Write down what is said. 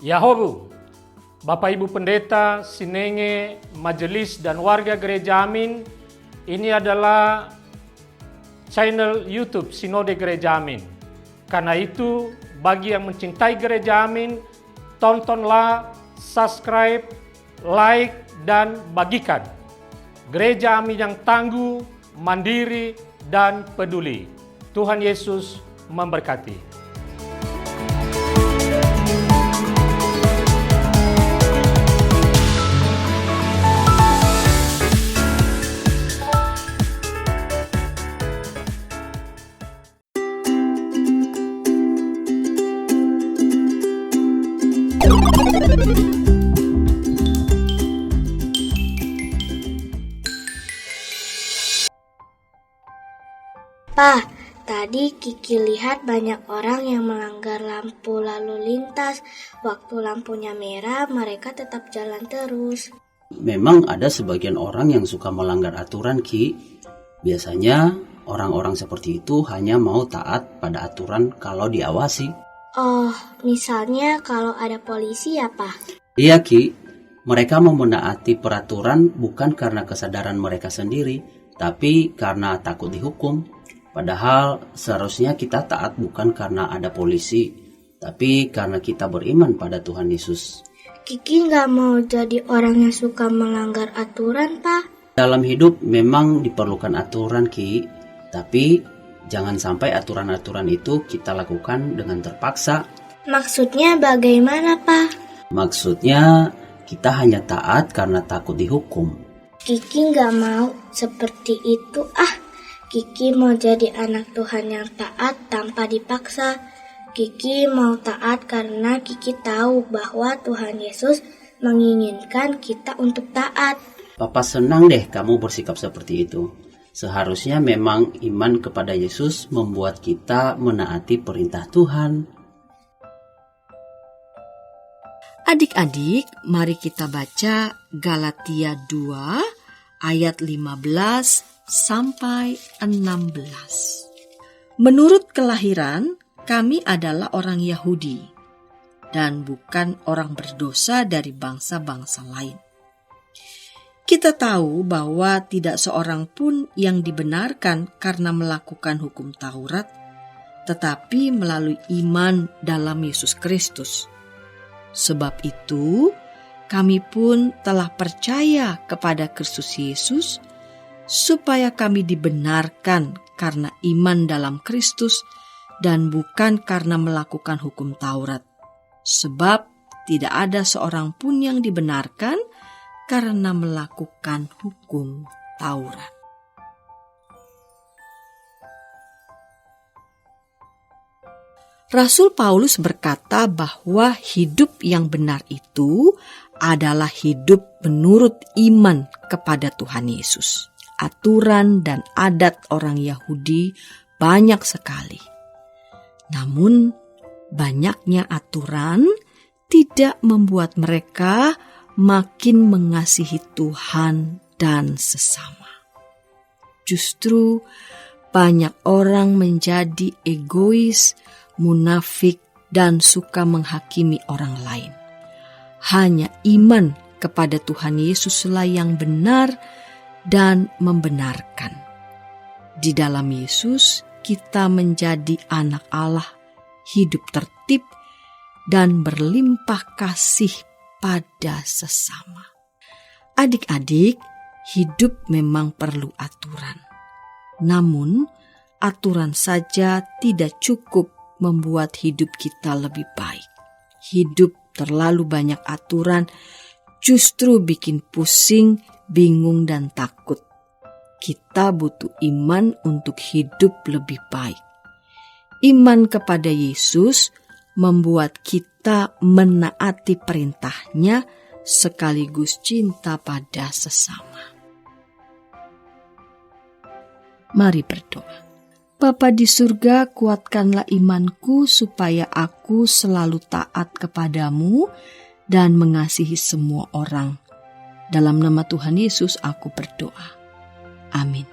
Yahobu, Bapak Ibu Pendeta, Sinenge, Majelis dan warga Gereja Amin, ini adalah channel YouTube Sinode Gereja Amin. Karena itu, bagi yang mencintai Gereja Amin, tontonlah, subscribe, like, dan bagikan. Gereja Amin yang tangguh, mandiri, dan peduli. Tuhan Yesus memberkati. Pak, tadi Kiki lihat banyak orang yang melanggar lampu lalu lintas. Waktu lampunya merah, mereka tetap jalan terus. Memang ada sebagian orang yang suka melanggar aturan, Ki. Biasanya orang-orang seperti itu hanya mau taat pada aturan kalau diawasi. Oh, misalnya kalau ada polisi ya, Pak? Iya, Ki. Mereka mau menaati peraturan bukan karena kesadaran mereka sendiri, tapi karena takut dihukum. Padahal seharusnya kita taat bukan karena ada polisi, tapi karena kita beriman pada Tuhan Yesus. Kiki nggak mau jadi orang yang suka melanggar aturan, Pak. Dalam hidup memang diperlukan aturan, Ki. Tapi jangan sampai aturan-aturan itu kita lakukan dengan terpaksa. Maksudnya bagaimana, Pak? Maksudnya kita hanya taat karena takut dihukum. Kiki nggak mau seperti itu, Kiki mau jadi anak Tuhan yang taat tanpa dipaksa. Kiki mau taat karena Kiki tahu bahwa Tuhan Yesus menginginkan kita untuk taat. Papa senang deh kamu bersikap seperti itu. Seharusnya memang iman kepada Yesus membuat kita menaati perintah Tuhan. Adik-adik, mari kita baca Galatia 2 ayat 15 sampai 16. Menurut kelahiran, kami adalah orang Yahudi dan bukan orang berdosa dari bangsa-bangsa lain. Kita tahu bahwa tidak seorang pun yang dibenarkan karena melakukan hukum Taurat, tetapi melalui iman dalam Yesus Kristus. Sebab itu, kami pun telah percaya kepada Kristus Yesus, supaya kami dibenarkan karena iman dalam Kristus dan bukan karena melakukan hukum Taurat. Sebab tidak ada seorang pun yang dibenarkan karena melakukan hukum Taurat. Rasul Paulus berkata bahwa hidup yang benar itu adalah hidup menurut iman kepada Tuhan Yesus. Aturan dan adat orang Yahudi banyak sekali. Namun, banyaknya aturan tidak membuat mereka makin mengasihi Tuhan dan sesama. Justru, banyak orang menjadi egois, munafik, dan suka menghakimi orang lain. Hanya iman kepada Tuhan Yesuslah yang benar dan membenarkan. Di dalam Yesus, kita menjadi anak Allah, hidup tertib, dan berlimpah kasih pada sesama. Adik-adik, hidup memang perlu aturan. Namun, aturan saja tidak cukup membuat hidup kita lebih baik. Hidup terlalu banyak aturan justru bikin pusing, bingung, dan takut. Kita butuh iman untuk hidup lebih baik. Iman kepada Yesus membuat kita menaati perintahnya sekaligus cinta pada sesama. Mari berdoa. Bapa di surga, kuatkanlah imanku supaya aku selalu taat kepadamu dan mengasihi semua orang. Dalam nama Tuhan Yesus aku berdoa. Amin.